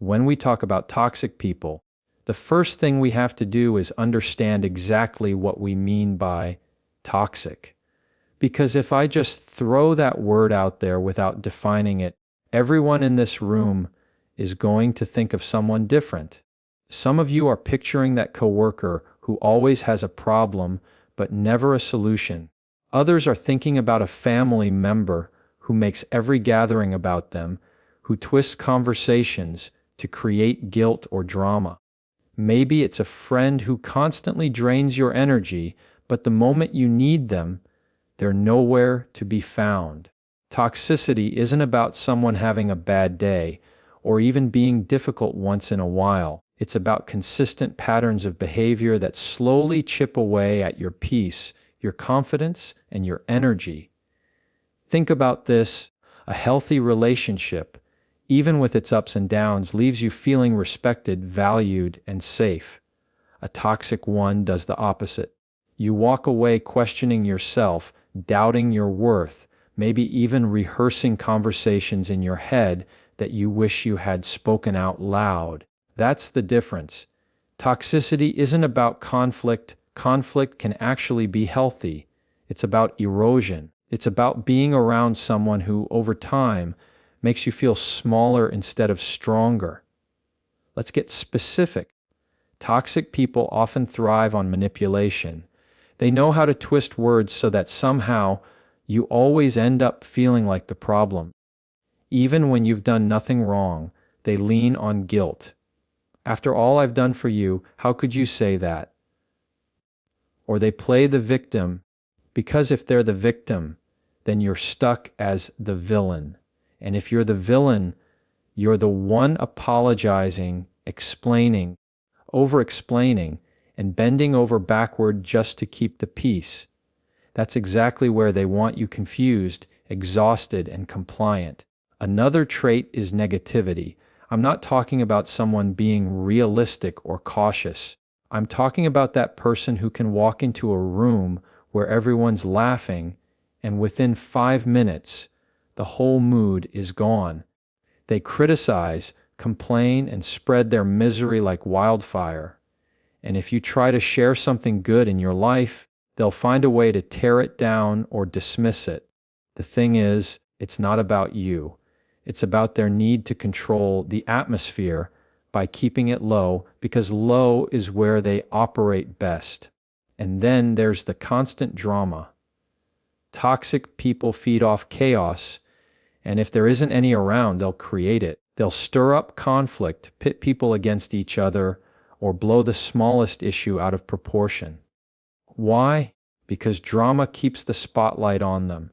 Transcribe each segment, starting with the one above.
When we talk about toxic people, the first thing we have to do is understand exactly what we mean by toxic. Because if I just throw that word out there without defining it, everyone in this room is going to think of someone different. Some of you are picturing that coworker who always has a problem but never a solution. Others are thinking about a family member who makes every gathering about them, who twists conversations to create guilt or drama. Maybe it's a friend who constantly drains your energy, but the moment you need them, they're nowhere to be found. Toxicity isn't about someone having a bad day or even being difficult once in a while. It's about consistent patterns of behavior that slowly chip away at your peace, your confidence, and your energy. Think about this: a healthy relationship, even with its ups and downs, leaves you feeling respected, valued, and safe. A toxic one does the opposite. You walk away questioning yourself, doubting your worth, maybe even rehearsing conversations in your head that you wish you had spoken out loud. That's the difference. Toxicity isn't about conflict. Conflict can actually be healthy. It's about erosion. It's about being around someone who, over time, makes you feel smaller instead of stronger. Let's get specific. Toxic people often thrive on manipulation. They know how to twist words so that somehow you always end up feeling like the problem. Even when you've done nothing wrong, they lean on guilt. After all I've done for you, how could you say that? Or they play the victim, because if they're the victim, then you're stuck as the villain. And if you're the villain, you're the one apologizing, explaining, over-explaining, and bending over backward just to keep the peace. That's exactly where they want you confused, exhausted, and compliant. Another trait is negativity. I'm not talking about someone being realistic or cautious. I'm talking about that person who can walk into a room where everyone's laughing, and within 5 minutes, the whole mood is gone. They criticize, complain, and spread their misery like wildfire. And if you try to share something good in your life, they'll find a way to tear it down or dismiss it. The thing is, it's not about you. It's about their need to control the atmosphere by keeping it low, because low is where they operate best. And then there's the constant drama. Toxic people feed off chaos, and if there isn't any around, they'll create it. They'll stir up conflict, pit people against each other, or blow the smallest issue out of proportion. Why? Because drama keeps the spotlight on them.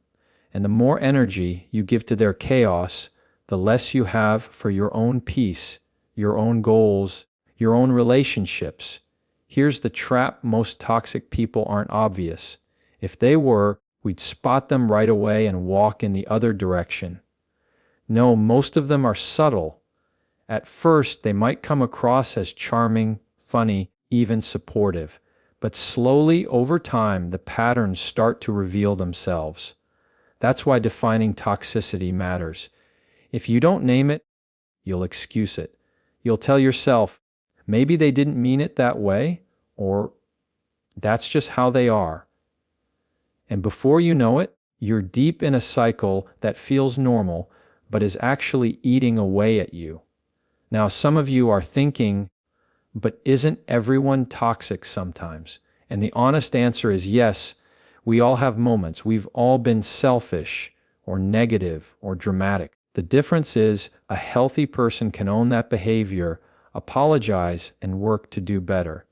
And the more energy you give to their chaos, the less you have for your own peace, your own goals, your own relationships. Here's the trap: most toxic people aren't obvious. If they were, we'd spot them right away and walk in the other direction. No, most of them are subtle. At first, they might come across as charming, funny, even supportive. But slowly, over time, the patterns start to reveal themselves. That's why defining toxicity matters. If you don't name it, you'll excuse it. You'll tell yourself, maybe they didn't mean it that way, or that's just how they are. And before you know it, you're deep in a cycle that feels normal, but is actually eating away at you. Now, some of you are thinking, but isn't everyone toxic sometimes? And the honest answer is yes, we all have moments. We've all been selfish, or negative, or dramatic. The difference is, a healthy person can own that behavior, apologize, and work to do better.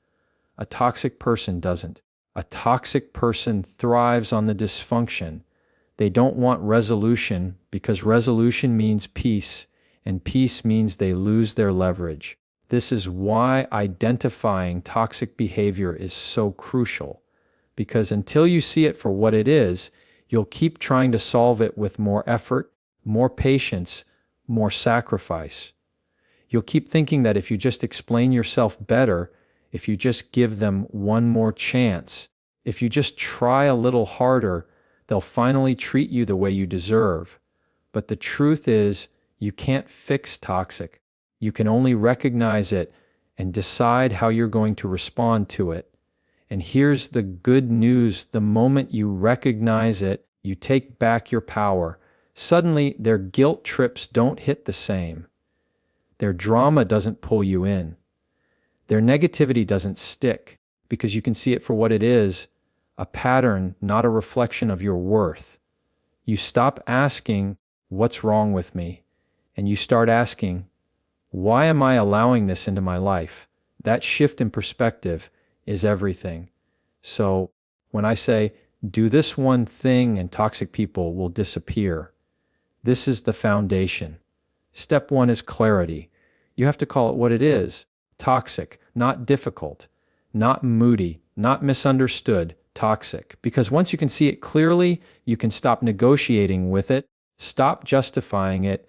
A toxic person doesn't. A toxic person thrives on the dysfunction. They don't want resolution, because resolution means peace, and peace means they lose their leverage. This is why identifying toxic behavior is so crucial, because until you see it for what it is, you'll keep trying to solve it with more effort, more patience, more sacrifice. You'll keep thinking that if you just explain yourself better, if you just give them one more chance, if you just try a little harder, they'll finally treat you the way you deserve. But the truth is, you can't fix toxic. You can only recognize it and decide how you're going to respond to it. And here's the good news: the moment you recognize it, you take back your power. Suddenly, their guilt trips don't hit the same. Their drama doesn't pull you in. Their negativity doesn't stick, because you can see it for what it is: a pattern, not a reflection of your worth. You stop asking, "What's wrong with me?" and you start asking, "Why am I allowing this into my life?" That shift in perspective is everything. So when I say, do this one thing and toxic people will disappear, this is the foundation. Step one is clarity. You have to call it what it is: toxic, not difficult, not moody, not misunderstood, toxic. Because once you can see it clearly, you can stop negotiating with it, stop justifying it,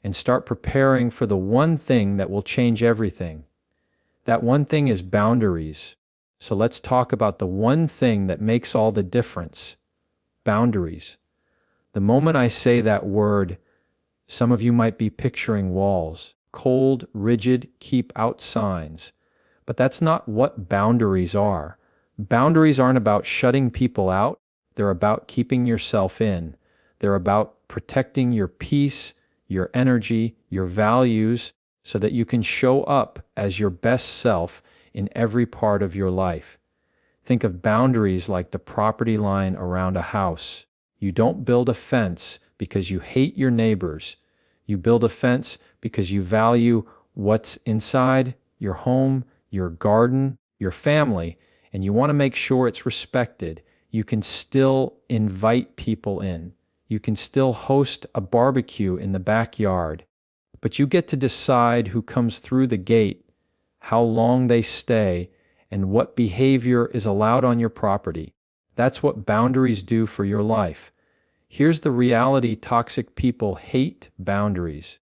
and start preparing for the one thing that will change everything. That one thing is boundaries. So let's talk about the one thing that makes all the difference: boundaries. The moment I say that word, some of you might be picturing walls, cold, rigid, keep out signs. But that's not what boundaries are. Boundaries aren't about shutting people out. They're about keeping yourself in. They're about protecting your peace, your energy, your values, so that you can show up as your best self in every part of your life. Think of boundaries like the property line around a house. You don't build a fence because you hate your neighbors. You build a fence because you value what's inside your home, your garden, your family, and you want to make sure it's respected. You can still invite people in. You can still host a barbecue in the backyard. But you get to decide who comes through the gate, how long they stay, and what behavior is allowed on your property. That's what boundaries do for your life. Here's the reality: toxic people hate boundaries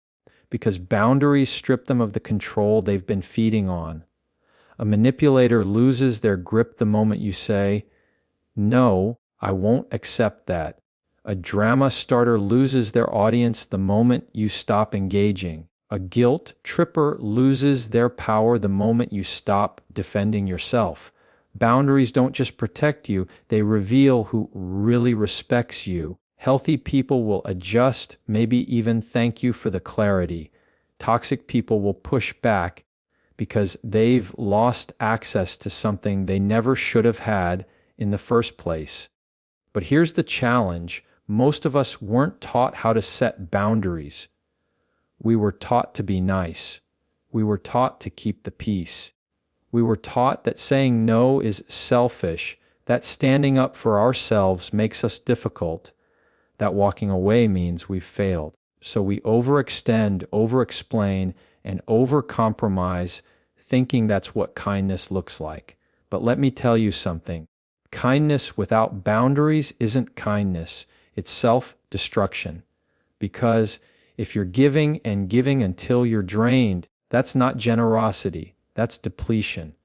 because boundaries strip them of the control they've been feeding on. A manipulator loses their grip the moment you say, "No, I won't accept that." A drama starter loses their audience the moment you stop engaging. A guilt tripper loses their power the moment you stop defending yourself. Boundaries don't just protect you, they reveal who really respects you. Healthy people will adjust, maybe even thank you for the clarity. Toxic people will push back because they've lost access to something they never should have had in the first place. But here's the challenge: most of us weren't taught how to set boundaries. We were taught to be nice. We were taught to keep the peace. We were taught that saying no is selfish, that standing up for ourselves makes us difficult, that walking away means we've failed. So we overextend, overexplain, and overcompromise, thinking that's what kindness looks like. But let me tell you something. Kindness without boundaries isn't kindness. It's self-destruction. Because if you're giving and giving until you're drained, that's not generosity. That's depletion.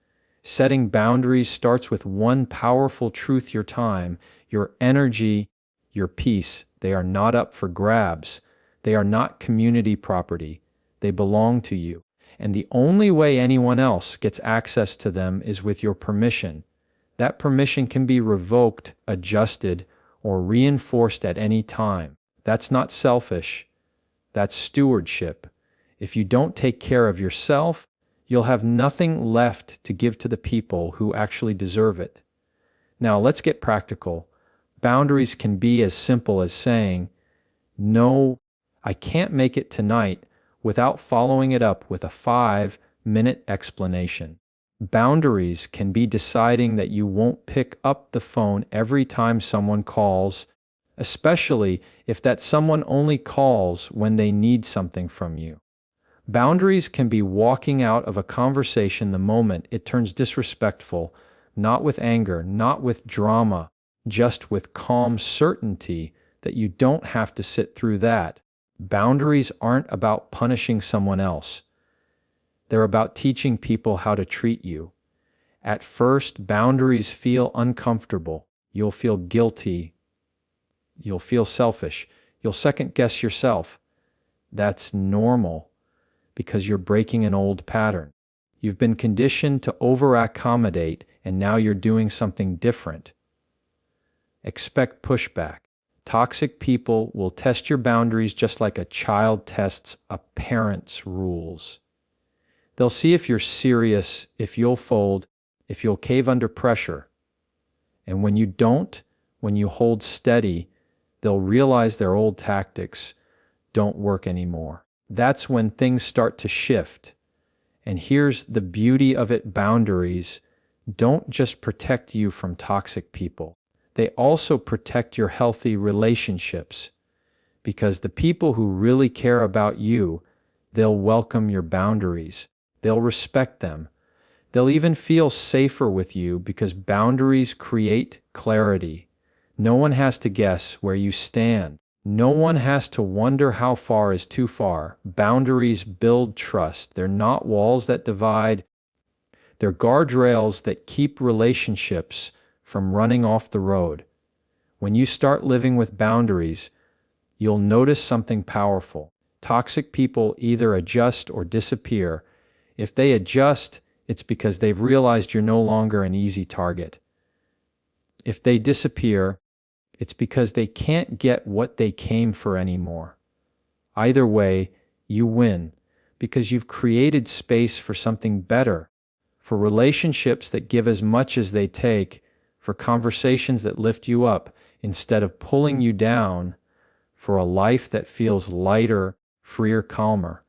Setting boundaries starts with one powerful truth: your time, your energy, your peace. They are not up for grabs. They are not community property. They belong to you. And the only way anyone else gets access to them is with your permission. That permission can be revoked, adjusted, or reinforced at any time. That's not selfish. That's stewardship. If you don't take care of yourself, you'll have nothing left to give to the people who actually deserve it. Now, let's get practical. Boundaries can be as simple as saying, "No, I can't make it tonight," without following it up with a 5-minute explanation. Boundaries can be deciding that you won't pick up the phone every time someone calls, especially if that someone only calls when they need something from you. Boundaries can be walking out of a conversation the moment it turns disrespectful, not with anger, not with drama, just with calm certainty that you don't have to sit through that. Boundaries aren't about punishing someone else. They're about teaching people how to treat you. At first, boundaries feel uncomfortable. You'll feel guilty. You'll feel selfish. You'll second guess yourself. That's normal. because you're breaking an old pattern. You've been conditioned to over-accommodate, and now you're doing something different. Expect pushback. Toxic people will test your boundaries just like a child tests a parent's rules. They'll see if you're serious, if you'll fold, if you'll cave under pressure. And when you don't, when you hold steady, they'll realize their old tactics don't work anymore. That's when things start to shift. And here's the beauty of it: boundaries don't just protect you from toxic people. They also protect your healthy relationships, because the people who really care about you, they'll welcome your boundaries. They'll respect them. They'll even feel safer with you because boundaries create clarity. No one has to guess where you stand. No one has to wonder how far is too far. Boundaries build trust. They're not walls that divide. They're guardrails that keep relationships from running off the road. When you start living with boundaries, you'll notice something powerful. Toxic people either adjust or disappear. If they adjust, it's because they've realized you're no longer an easy target. If they disappear, it's because they can't get what they came for anymore. Either way, you win, because you've created space for something better, for relationships that give as much as they take, for conversations that lift you up instead of pulling you down, for a life that feels lighter, freer, calmer.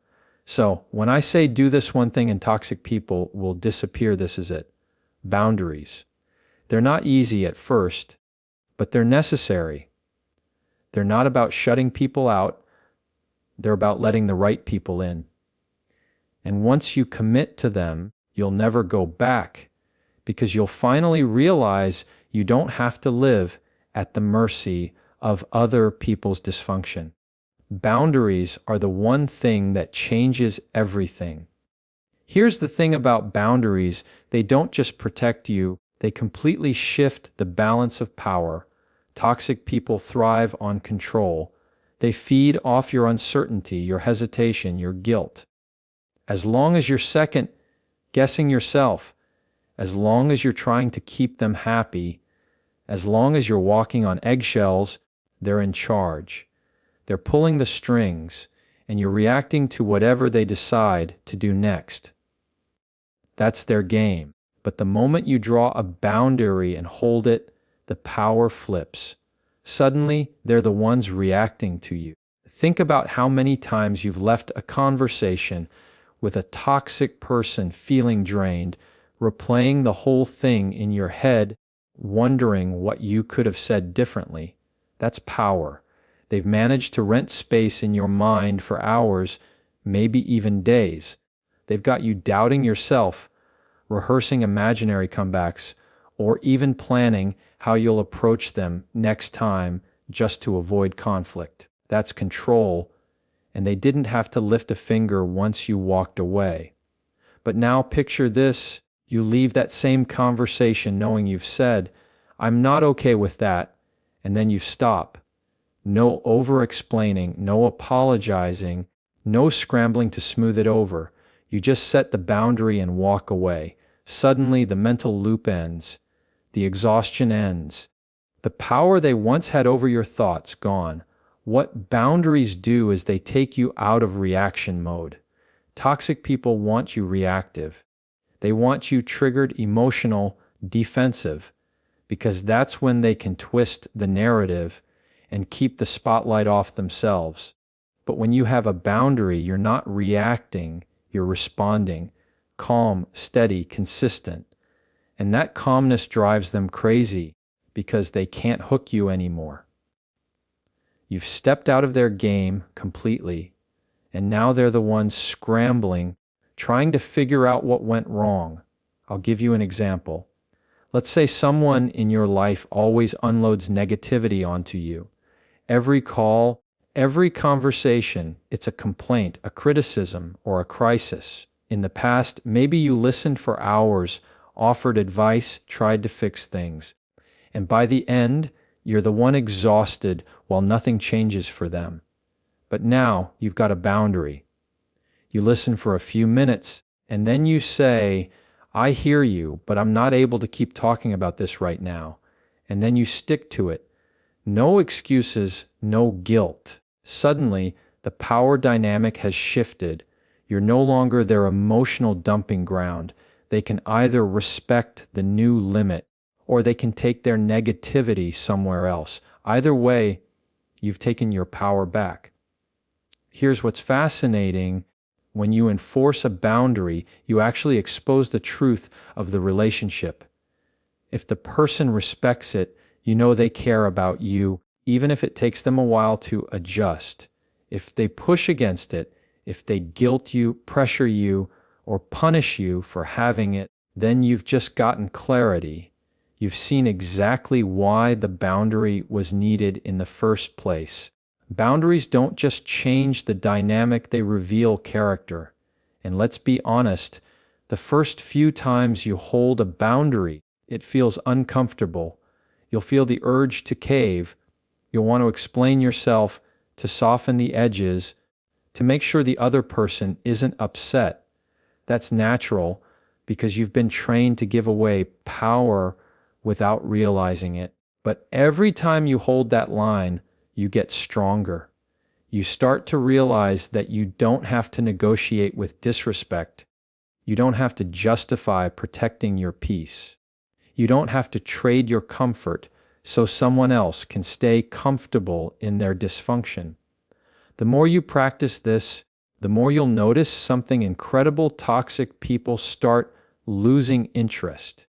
So when I say do this one thing and toxic people will disappear, this is it. Boundaries. They're not easy at first, but they're necessary. They're not about shutting people out. They're about letting the right people in. And once you commit to them, you'll never go back, because you'll finally realize you don't have to live at the mercy of other people's dysfunction. Boundaries are the one thing that changes everything. Here's the thing about boundaries: they don't just protect you, they completely shift the balance of power. Toxic people thrive on control. They feed off your uncertainty, your hesitation, your guilt. As long as you're second guessing yourself, as long as you're trying to keep them happy, as long as you're walking on eggshells, they're in charge. They're pulling the strings, and you're reacting to whatever they decide to do next. That's their game. But the moment you draw a boundary and hold it, the power flips. Suddenly, they're the ones reacting to you. Think about how many times you've left a conversation with a toxic person feeling drained, replaying the whole thing in your head, wondering what you could have said differently. That's power. They've managed to rent space in your mind for hours, maybe even days. They've got you doubting yourself, rehearsing imaginary comebacks, or even planning how you'll approach them next time just to avoid conflict. That's control, and they didn't have to lift a finger once you walked away. But now picture this: you leave that same conversation knowing you've said, "I'm not okay with that," and then you stop. No over-explaining, no apologizing, no scrambling to smooth it over. You just set the boundary and walk away. Suddenly, the mental loop ends. The exhaustion ends. The power they once had over your thoughts, gone. What boundaries do is they take you out of reaction mode. Toxic people want you reactive. They want you triggered, emotional, defensive, because that's when they can twist the narrative and keep the spotlight off themselves. But when you have a boundary, you're not reacting, you're responding. Calm, steady, consistent. And that calmness drives them crazy, because they can't hook you anymore. You've stepped out of their game completely, and now they're the ones scrambling, trying to figure out what went wrong. I'll give you an example. Let's say someone in your life always unloads negativity onto you. Every call, every conversation, it's a complaint, a criticism, or a crisis. In the past, maybe you listened for hours, offered advice, tried to fix things. And by the end, you're the one exhausted while nothing changes for them. But now you've got a boundary. You listen for a few minutes, and then you say, I hear you, but I'm not able to keep talking about this right now. And then you stick to it. No excuses, no guilt. Suddenly, the power dynamic has shifted. You're no longer their emotional dumping ground. They can either respect the new limit, or they can take their negativity somewhere else. Either way, you've taken your power back. Here's what's fascinating. When you enforce a boundary, you actually expose the truth of the relationship. If the person respects it, you know they care about you, even if it takes them a while to adjust. If they push against it, if they guilt you, pressure you, or punish you for having it, then you've just gotten clarity. You've seen exactly why the boundary was needed in the first place. Boundaries don't just change the dynamic, they reveal character. And let's be honest, the first few times you hold a boundary, it feels uncomfortable. You'll feel the urge to cave. You'll want to explain yourself, to soften the edges, to make sure the other person isn't upset. That's natural because you've been trained to give away power without realizing it. But every time you hold that line, you get stronger. You start to realize that you don't have to negotiate with disrespect. You don't have to justify protecting your peace. You don't have to trade your comfort so someone else can stay comfortable in their dysfunction. The more you practice this, the more you'll notice something incredible. Toxic people start losing interest.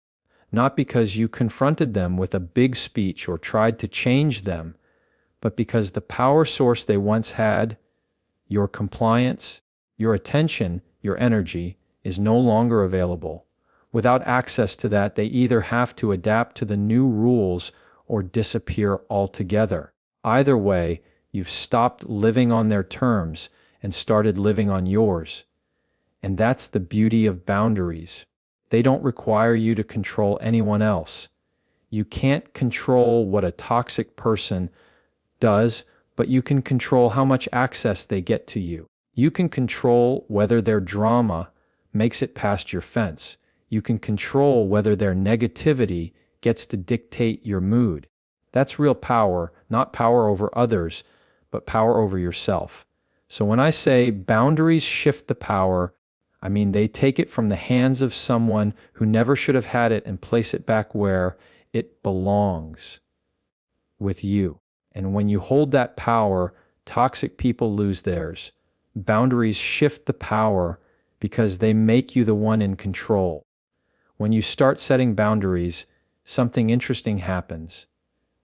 Not because you confronted them with a big speech or tried to change them, but because the power source they once had, your compliance, your attention, your energy, is no longer available. Without access to that, they either have to adapt to the new rules or disappear altogether. Either way, you've stopped living on their terms and started living on yours. And that's the beauty of boundaries. They don't require you to control anyone else. You can't control what a toxic person does, but you can control how much access they get to you. You can control whether their drama makes it past your fence. You can control whether their negativity gets to dictate your mood. That's real power, not power over others, but power over yourself. So when I say boundaries shift the power, I mean they take it from the hands of someone who never should have had it and place it back where it belongs, with you. And when you hold that power, toxic people lose theirs. Boundaries shift the power because they make you the one in control. When you start setting boundaries, something interesting happens.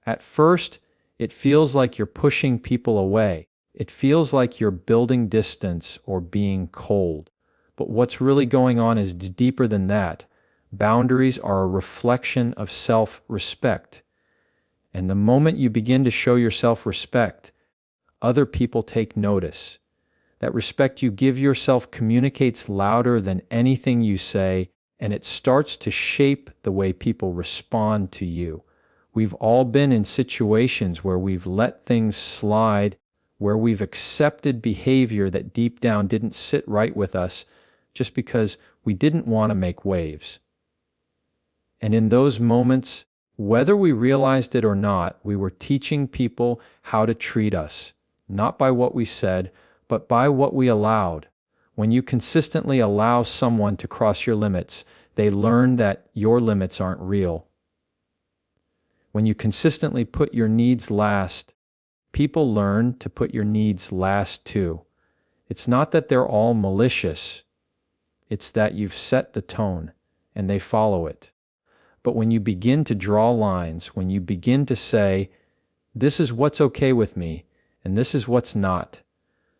At first, it feels like you're pushing people away. It feels like you're building distance or being cold. But what's really going on is deeper than that. Boundaries are a reflection of self-respect. And the moment you begin to show yourself respect, other people take notice. That respect you give yourself communicates louder than anything you say, and it starts to shape the way people respond to you. We've all been in situations where we've let things slide, where we've accepted behavior that deep down didn't sit right with us just because we didn't want to make waves. And in those moments, whether we realized it or not, we were teaching people how to treat us, not by what we said, but by what we allowed. When you consistently allow someone to cross your limits, they learn that your limits aren't real. When you consistently put your needs last, people learn to put your needs last too. It's not that they're all malicious. It's that you've set the tone and they follow it. But when you begin to draw lines, when you begin to say, this is what's okay with me, and this is what's not,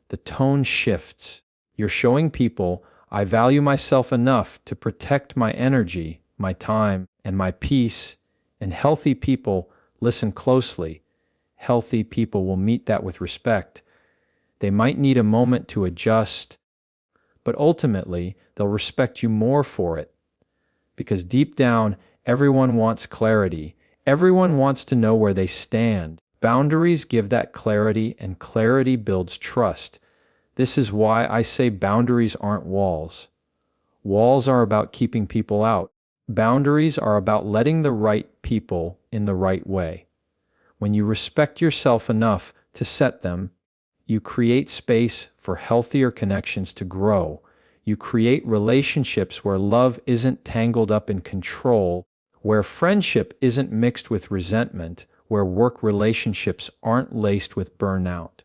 the tone shifts. You're showing people, I value myself enough to protect my energy, my time, and my peace, and healthy people listen closely. Healthy people will meet that with respect. They might need a moment to adjust, but ultimately, they'll respect you more for it. Because deep down, everyone wants clarity. Everyone wants to know where they stand. Boundaries give that clarity, and clarity builds trust. This is why I say boundaries aren't walls. Walls are about keeping people out. Boundaries are about letting the right people in the right way. When you respect yourself enough to set them, you create space for healthier connections to grow. You create relationships where love isn't tangled up in control, where friendship isn't mixed with resentment, where work relationships aren't laced with burnout.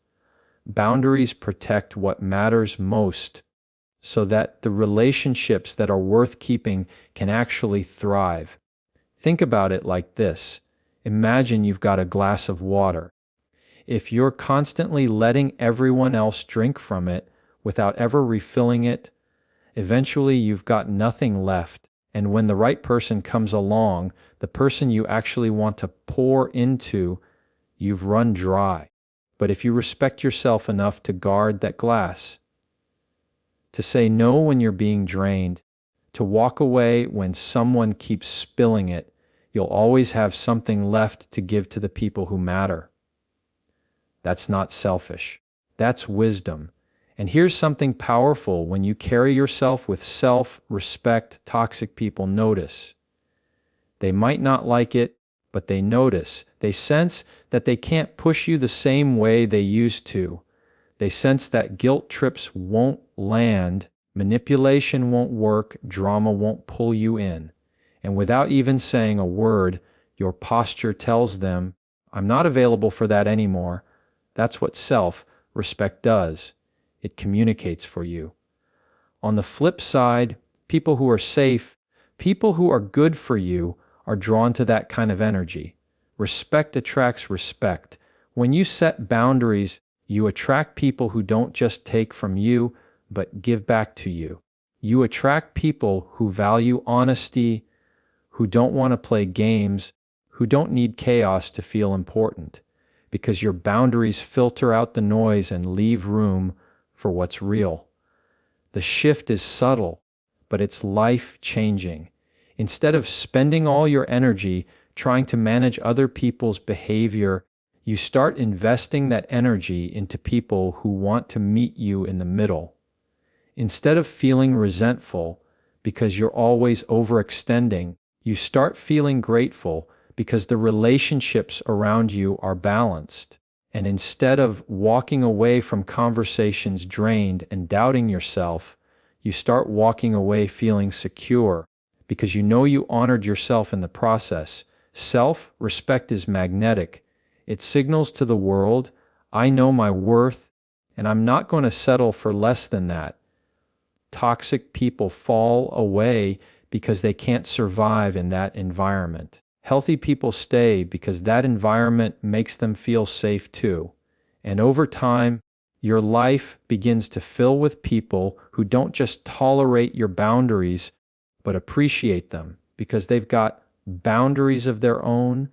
Boundaries protect what matters most so that the relationships that are worth keeping can actually thrive. Think about it like this. Imagine you've got a glass of water. If you're constantly letting everyone else drink from it without ever refilling it, eventually you've got nothing left. And when the right person comes along, the person you actually want to pour into, you've run dry. But if you respect yourself enough to guard that glass, to say no when you're being drained, to walk away when someone keeps spilling it, you'll always have something left to give to the people who matter. That's not selfish. That's wisdom. And here's something powerful: when you carry yourself with self-respect, toxic people notice. They might not like it, but they notice. They sense that they can't push you the same way they used to. They sense that guilt trips won't land, manipulation won't work, drama won't pull you in. And without even saying a word, your posture tells them, I'm not available for that anymore. That's what self-respect does. It communicates for you. On the flip side, people who are safe, people who are good for you, are drawn to that kind of energy. Respect attracts respect. When you set boundaries, you attract people who don't just take from you, but give back to you. You attract people who value honesty, who don't want to play games, who don't need chaos to feel important, because your boundaries filter out the noise and leave room for what's real. The shift is subtle, but it's life-changing. Instead of spending all your energy trying to manage other people's behavior, you start investing that energy into people who want to meet you in the middle. Instead of feeling resentful because you're always overextending, you start feeling grateful because the relationships around you are balanced. And instead of walking away from conversations drained and doubting yourself, you start walking away feeling secure because you know you honored yourself in the process. Self-respect is magnetic. It signals to the world, I know my worth, and I'm not going to settle for less than that. Toxic people fall away because they can't survive in that environment. Healthy people stay because that environment makes them feel safe too. And over time, your life begins to fill with people who don't just tolerate your boundaries, but appreciate them because they've got boundaries of their own,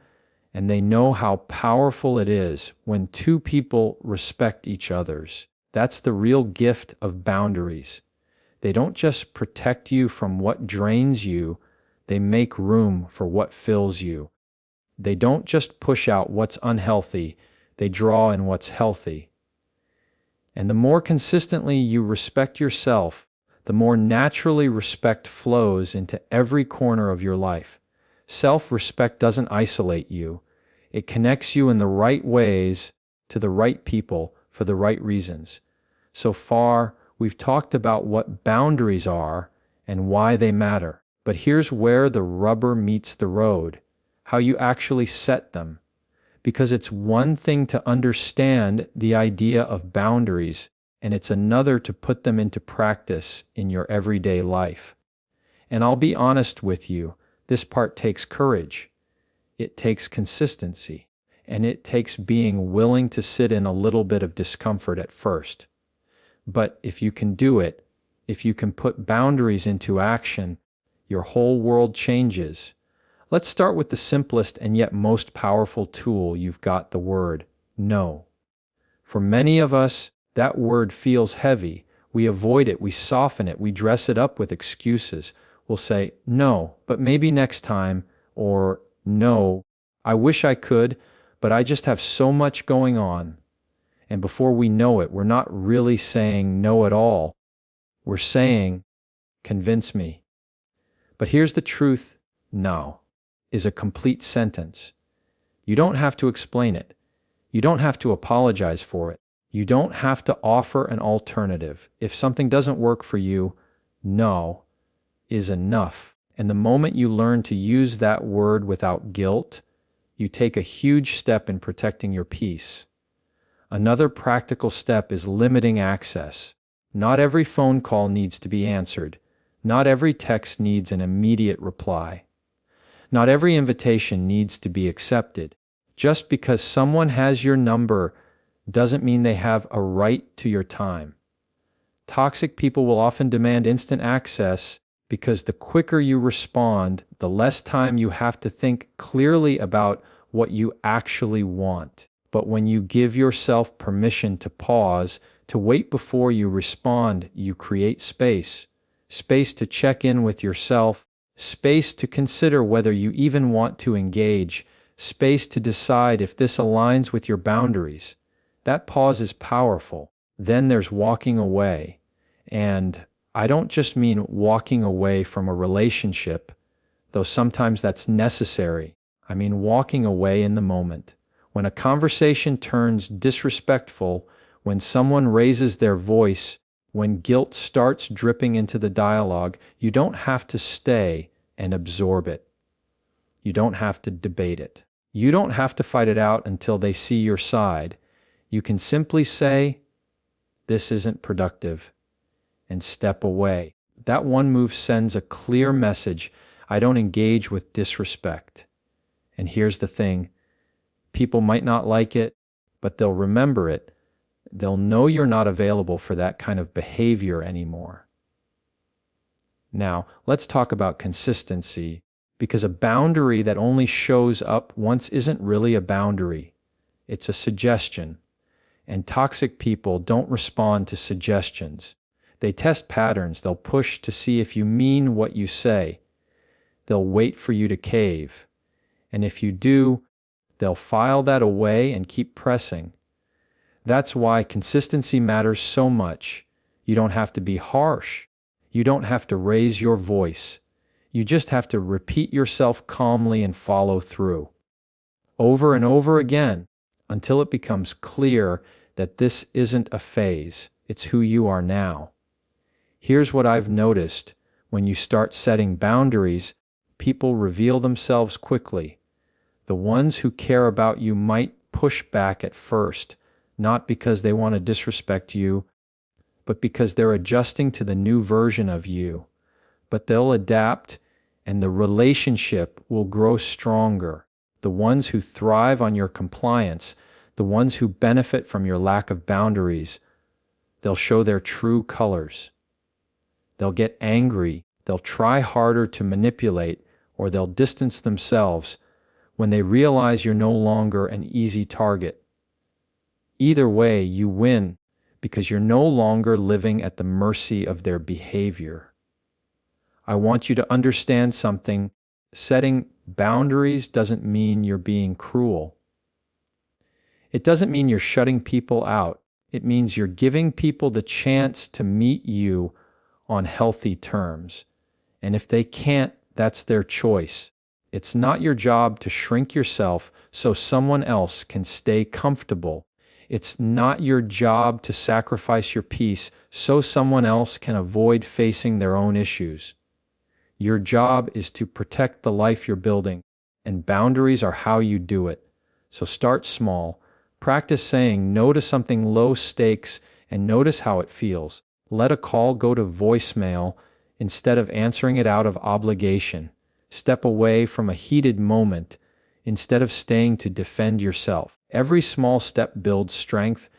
and they know how powerful it is when two people respect each other's. That's the real gift of boundaries. They don't just protect you from what drains you, they make room for what fills you. They don't just push out what's unhealthy, they draw in what's healthy. And the more consistently you respect yourself, the more naturally respect flows into every corner of your life. Self-respect doesn't isolate you. It connects you in the right ways to the right people for the right reasons. So far, we've talked about what boundaries are and why they matter. But here's where the rubber meets the road: how you actually set them. Because it's one thing to understand the idea of boundaries, and it's another to put them into practice in your everyday life. And I'll be honest with you, this part takes courage. It takes consistency, and it takes being willing to sit in a little bit of discomfort at first. But if you can do it, if you can put boundaries into action, your whole world changes. Let's start with the simplest and yet most powerful tool you've got: the word no. For many of us, that word feels heavy. We avoid it, we soften it, we dress it up with excuses. We'll say, no, but maybe next time, or no, I wish I could, but I just have so much going on. And before we know it, we're not really saying no at all. We're saying, convince me. But here's the truth: no is a complete sentence. You don't have to explain it. You don't have to apologize for it. You don't have to offer an alternative. If something doesn't work for you, no is enough. And the moment you learn to use that word without guilt, you take a huge step in protecting your peace. Another practical step is limiting access. Not every phone call needs to be answered. Not every text needs an immediate reply. Not every invitation needs to be accepted. Just because someone has your number doesn't mean they have a right to your time. Toxic people will often demand instant access because the quicker you respond, the less time you have to think clearly about what you actually want. But when you give yourself permission to pause, to wait before you respond, you create space. Space to check in with yourself, space to consider whether you even want to engage, space to decide if this aligns with your boundaries. That pause is powerful. Then there's walking away. And I don't just mean walking away from a relationship, though sometimes that's necessary. I mean walking away in the moment. When a conversation turns disrespectful, when someone raises their voice, when guilt starts dripping into the dialogue, you don't have to stay and absorb it. You don't have to debate it. You don't have to fight it out until they see your side. You can simply say, "This isn't productive," and step away. That one move sends a clear message: I don't engage with disrespect. And here's the thing: people might not like it, but they'll remember it. They'll know you're not available for that kind of behavior anymore. Now, let's talk about consistency, because a boundary that only shows up once isn't really a boundary. It's a suggestion. And toxic people don't respond to suggestions. They test patterns. They'll push to see if you mean what you say. They'll wait for you to cave. And if you do, they'll file that away and keep pressing. That's why consistency matters so much. You don't have to be harsh. You don't have to raise your voice. You just have to repeat yourself calmly and follow through. Over and over again, until it becomes clear that this isn't a phase, it's who you are now. Here's what I've noticed: when you start setting boundaries, people reveal themselves quickly. The ones who care about you might push back at first, not because they want to disrespect you, but because they're adjusting to the new version of you. But they'll adapt, and the relationship will grow stronger. The ones who thrive on your compliance, the ones who benefit from your lack of boundaries, they'll show their true colors. They'll get angry, they'll try harder to manipulate, or they'll distance themselves when they realize you're no longer an easy target. Either way, you win, because you're no longer living at the mercy of their behavior. I want you to understand something. Setting boundaries doesn't mean you're being cruel. It doesn't mean you're shutting people out. It means you're giving people the chance to meet you on healthy terms. And if they can't, that's their choice. It's not your job to shrink yourself so someone else can stay comfortable. It's not your job to sacrifice your peace so someone else can avoid facing their own issues. Your job is to protect the life you're building, and boundaries are how you do it. So start small. Practice saying no to something low stakes and notice how it feels. Let a call go to voicemail instead of answering it out of obligation. Step away from a heated moment instead of staying to defend yourself. Every small step builds strength,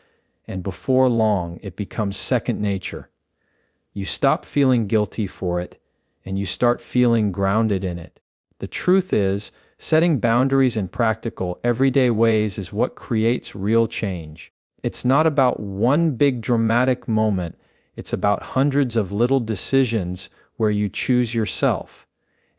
and before long, it becomes second nature. You stop feeling guilty for it, and you start feeling grounded in it. The truth is, setting boundaries in practical, everyday ways is what creates real change. It's not about one big dramatic moment. It's about hundreds of little decisions where you choose yourself.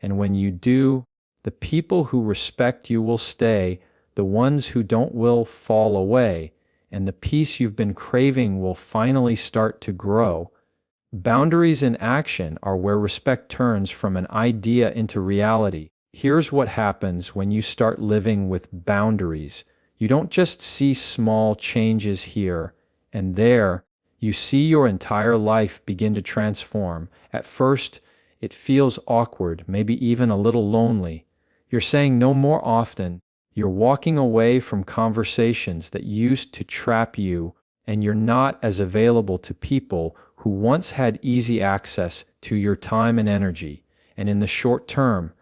And when you do, the people who respect you will stay, the ones who don't will fall away, and the peace you've been craving will finally start to grow. Boundaries in action are where respect turns from an idea into reality. Here's what happens when you start living with boundaries. You don't just see small changes here and there. You see your entire life begin to transform. At first, it feels awkward, maybe even a little lonely. You're saying no more often. You're walking away from conversations that used to trap you, and you're not as available to people who once had easy access to your time and energy. And in the short term,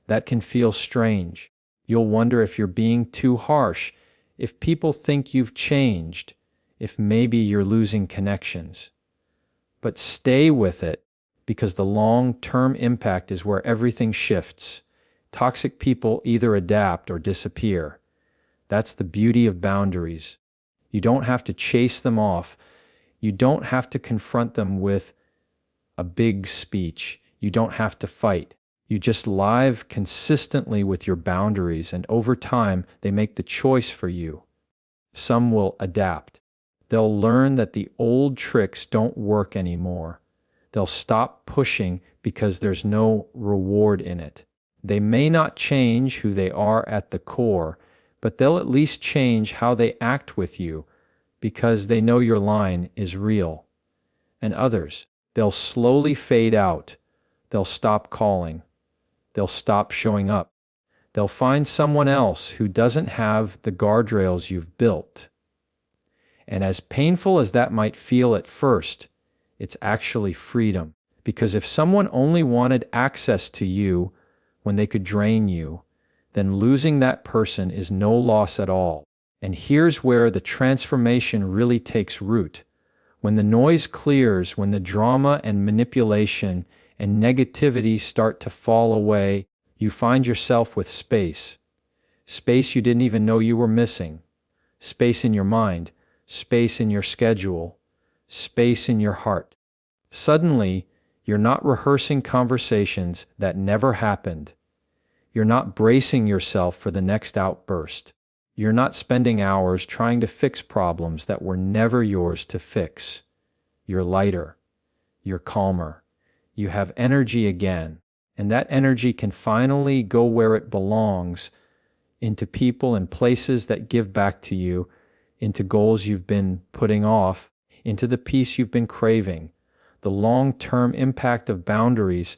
that can feel strange. You'll wonder if you're being too harsh, if people think you've changed, if maybe you're losing connections. But stay with it, because the long-term impact is where everything shifts. Toxic people either adapt or disappear. That's the beauty of boundaries. You don't have to chase them off. You don't have to confront them with a big speech. You don't have to fight. You just live consistently with your boundaries, and over time, they make the choice for you. Some will adapt. They'll learn that the old tricks don't work anymore. They'll stop pushing because there's no reward in it. They may not change who they are at the core, but they'll at least change how they act with you because they know your line is real. And others, they'll slowly fade out. They'll stop calling. They'll stop showing up. They'll find someone else who doesn't have the guardrails you've built. And as painful as that might feel at first, it's actually freedom. Because if someone only wanted access to you when they could drain you, then losing that person is no loss at all. And here's where the transformation really takes root. When the noise clears, when the drama and manipulation and negativity start to fall away, you find yourself with space. Space you didn't even know you were missing. Space in your mind. Space in your schedule. Space in your heart. Suddenly, you're not rehearsing conversations that never happened. You're not bracing yourself for the next outburst. You're not spending hours trying to fix problems that were never yours to fix. You're lighter. You're calmer. You have energy again, and that energy can finally go where it belongs, into people and places that give back to you, into goals you've been putting off, into the peace you've been craving. The long-term impact of boundaries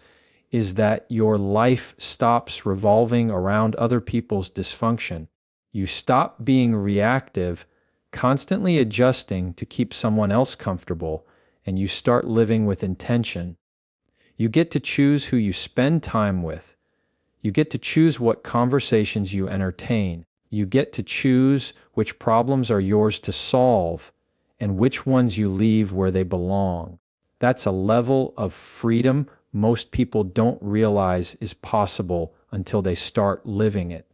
is that your life stops revolving around other people's dysfunction. You stop being reactive, constantly adjusting to keep someone else comfortable, and you start living with intention. You get to choose who you spend time with. You get to choose what conversations you entertain. You get to choose which problems are yours to solve and which ones you leave where they belong. That's a level of freedom most people don't realize is possible until they start living it.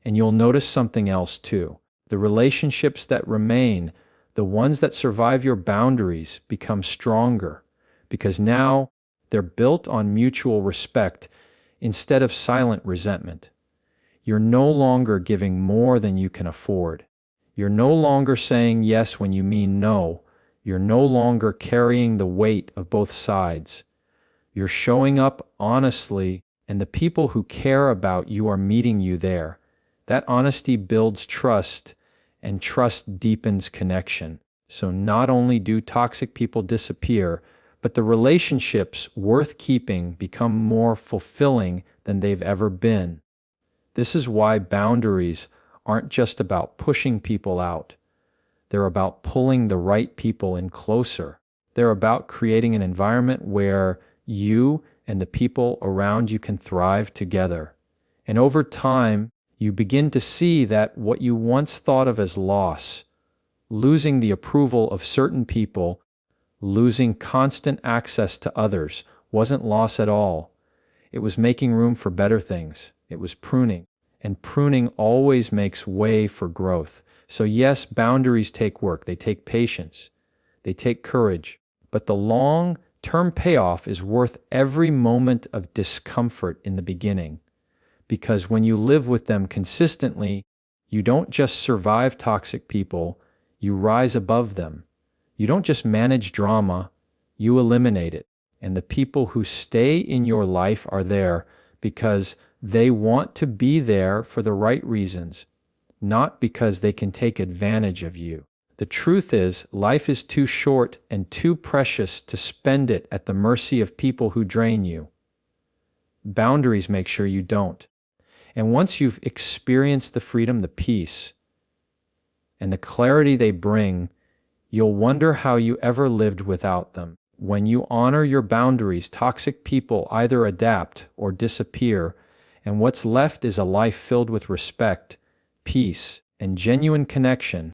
And you'll notice something else too. The relationships that remain, the ones that survive your boundaries, become stronger because now they're built on mutual respect instead of silent resentment. You're no longer giving more than you can afford. You're no longer saying yes when you mean no. You're no longer carrying the weight of both sides. You're showing up honestly, and the people who care about you are meeting you there. That honesty builds trust, and trust deepens connection. So not only do toxic people disappear, but the relationships worth keeping become more fulfilling than they've ever been. This is why boundaries aren't just about pushing people out. They're about pulling the right people in closer. They're about creating an environment where you and the people around you can thrive together. And over time, you begin to see that what you once thought of as loss, losing the approval of certain people, losing constant access to others, wasn't loss at all. It was making room for better things. It was pruning. And pruning always makes way for growth. So yes, boundaries take work. They take patience. They take courage. But the long-term payoff is worth every moment of discomfort in the beginning. Because when you live with them consistently, you don't just survive toxic people, You rise above them. You don't just manage drama, you eliminate it. And the people who stay in your life are there because they want to be there for the right reasons, not because they can take advantage of you. The truth is, life is too short and too precious to spend it at the mercy of people who drain you. Boundaries make sure you don't. And once you've experienced the freedom, the peace, and the clarity they bring, you'll wonder how you ever lived without them. When you honor your boundaries, toxic people either adapt or disappear, and what's left is a life filled with respect, peace, and genuine connection.